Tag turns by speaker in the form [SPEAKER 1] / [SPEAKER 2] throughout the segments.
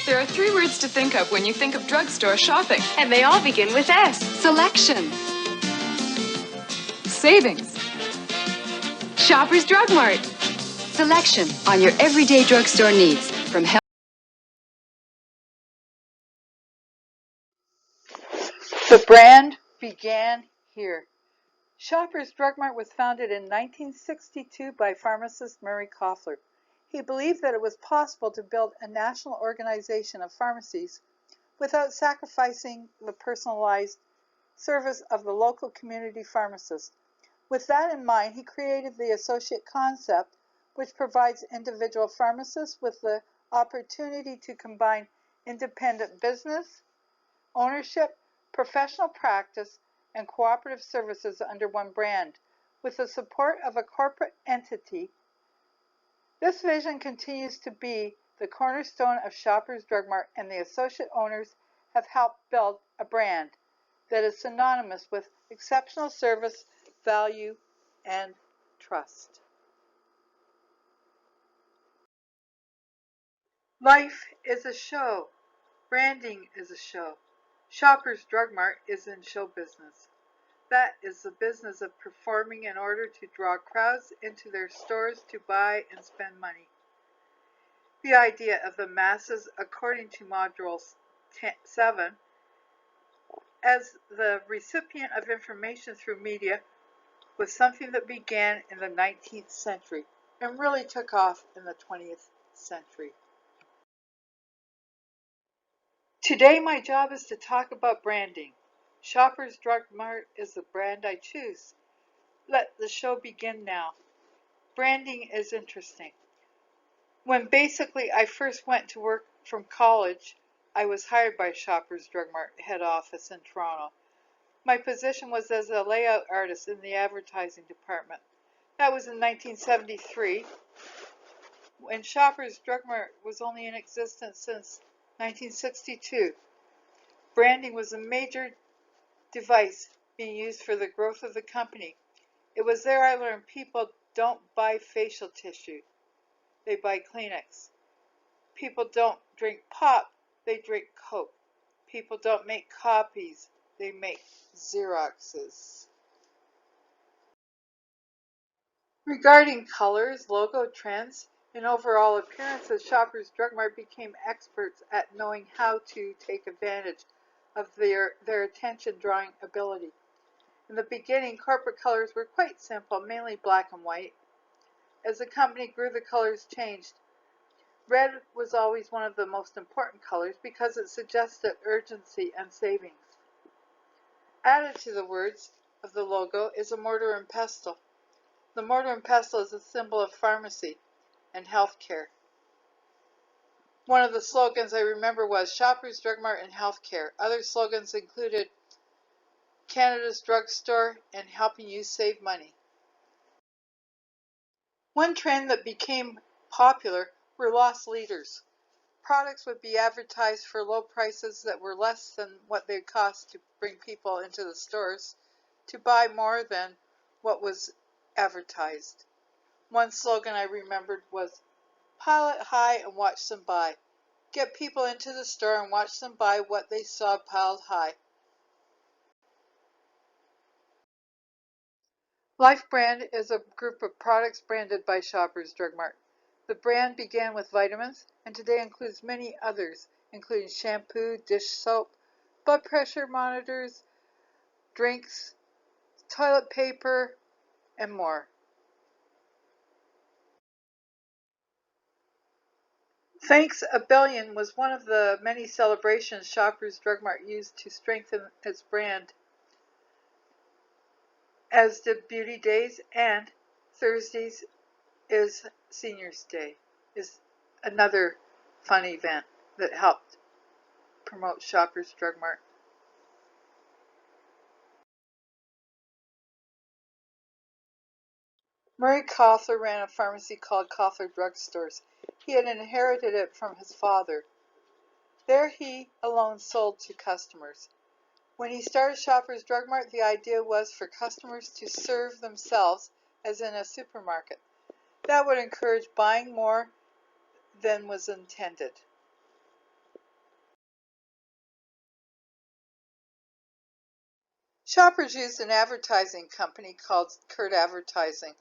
[SPEAKER 1] There are 3 words to think of when you think of drugstore shopping.
[SPEAKER 2] And they all begin with S.
[SPEAKER 1] Selection. Savings.
[SPEAKER 2] Shoppers Drug Mart.
[SPEAKER 3] Selection on your everyday drugstore needs from health.
[SPEAKER 4] The brand began here. Shoppers Drug Mart was founded in 1962 by pharmacist Murray Koffler. He believed that it was possible to build a national organization of pharmacies without sacrificing the personalized service of the local community pharmacist. With that in mind, he created the associate concept, which provides individual pharmacists with the opportunity to combine independent business, ownership, professional practice, and cooperative services under one brand, with the support of a corporate entity. This vision continues to be the cornerstone of Shoppers Drug Mart, and the associate owners have helped build a brand that is synonymous with exceptional service, value, and trust. Life is a show. Branding is a show. Shoppers Drug Mart is in show business. That is the business of performing in order to draw crowds into their stores to buy and spend money. The idea of the masses, according to Module 7, as the recipient of information through media, was something that began in the 19th century and really took off in the 20th century. Today my job is to talk about branding. Shoppers Drug Mart is the brand I choose. Let the show begin now. Branding is interesting. When basically I first went to work from college, I was hired by Shoppers Drug Mart head office in Toronto. My position was as a layout artist in the advertising department. That was in 1973, when Shoppers Drug Mart was only in existence since 1962. Branding was a major device being used for the growth of the company. It was there I learned people don't buy facial tissue, they buy Kleenex. People don't drink pop, they drink Coke. People don't make copies, they make Xeroxes. Regarding colors, logo trends, and overall appearances, Shoppers Drug Mart became experts at knowing how to take advantage of their attention-drawing ability. In the beginning, corporate colors were quite simple, mainly black and white. As the company grew, the colors changed. Red was always one of the most important colors because it suggested urgency and savings. Added to the words of the logo is a mortar and pestle. The mortar and pestle is a symbol of pharmacy and healthcare. One of the slogans I remember was Shoppers Drug Mart and Healthcare. Other slogans included Canada's Drugstore and helping you save money. One trend that became popular were loss leaders. Products would be advertised for low prices that were less than what they cost to bring people into the stores to buy more than what was advertised. One slogan I remembered was, pile it high and watch them buy. Get people into the store and watch them buy what they saw piled high. Life Brand is a group of products branded by Shoppers Drug Mart. The brand began with vitamins and today includes many others, including shampoo, dish soap, blood pressure monitors, drinks, toilet paper, and more. Thanks a Billion was one of the many celebrations Shoppers Drug Mart used to strengthen its brand, as did Beauty Days, and Thursdays is Seniors Day, is another fun event that helped promote Shoppers Drug Mart. Murray Koffler ran a pharmacy called Koffler Drug Stores. He had inherited it from his father. There he alone sold to customers. When he started Shoppers Drug Mart, the idea was for customers to serve themselves as in a supermarket. That would encourage buying more than was intended. Shoppers used an advertising company called Kurt Advertising,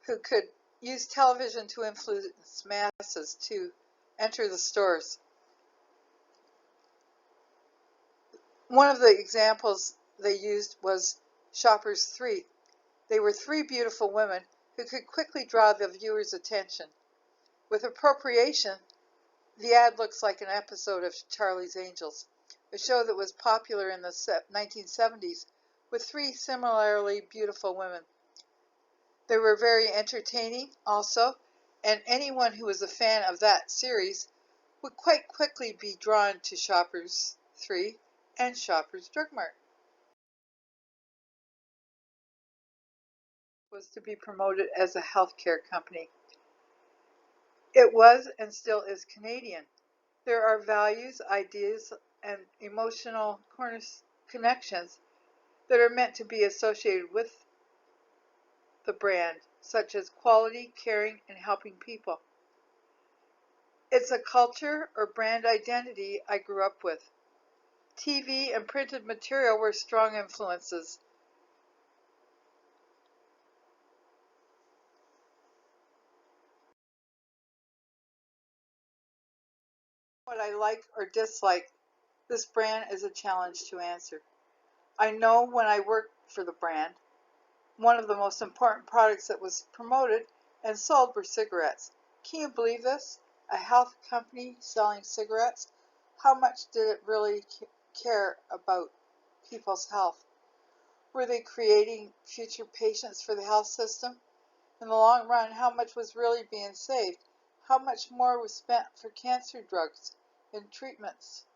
[SPEAKER 4] who could use television to influence masses to enter the stores. One of the examples they used was Shoppers 3. They were three beautiful women who could quickly draw the viewer's attention. With appropriation, the ad looks like an episode of Charlie's Angels, a show that was popular in the 1970s with three similarly beautiful women. They were very entertaining also, and anyone who was a fan of that series would quite quickly be drawn to Shoppers 3 and Shoppers Drug Mart. Was to be promoted as a healthcare company. It was and still is Canadian. There are values, ideas, and emotional connections that are meant to be associated with the brand, such as quality, caring, and helping people. It's a culture or brand identity I grew up with. TV and printed material were strong influences. What I like or dislike this brand is a challenge to answer. I know when I worked for the brand, one of the most important products that was promoted and sold were cigarettes. Can you believe this? A health company selling cigarettes? How much did it really care about people's health? Were they creating future patients for the health system? In the long run, how much was really being saved? How much more was spent for cancer drugs and treatments?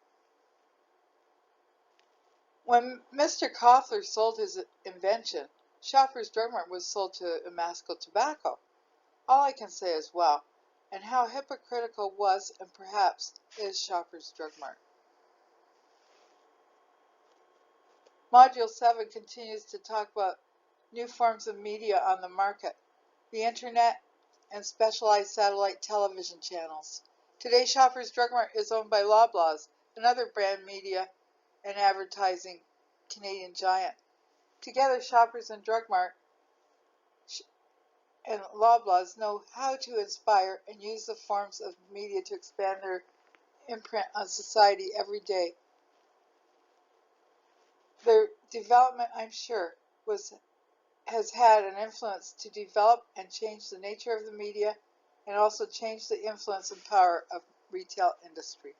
[SPEAKER 4] When Mr. Koffler sold his invention, Shoppers Drug Mart was sold to Amasco Tobacco. All I can say is wow, and how hypocritical was and perhaps is Shoppers Drug Mart. Module 7 continues to talk about new forms of media on the market, the internet, and specialized satellite television channels. Today, Shoppers Drug Mart is owned by Loblaws, another brand media and advertising Canadian giant. Together, Shoppers and Drug Mart and Loblaws know how to inspire and use the forms of media to expand their imprint on society every day. Their development, I'm sure, has had an influence to develop and change the nature of the media and also change the influence and power of retail industry.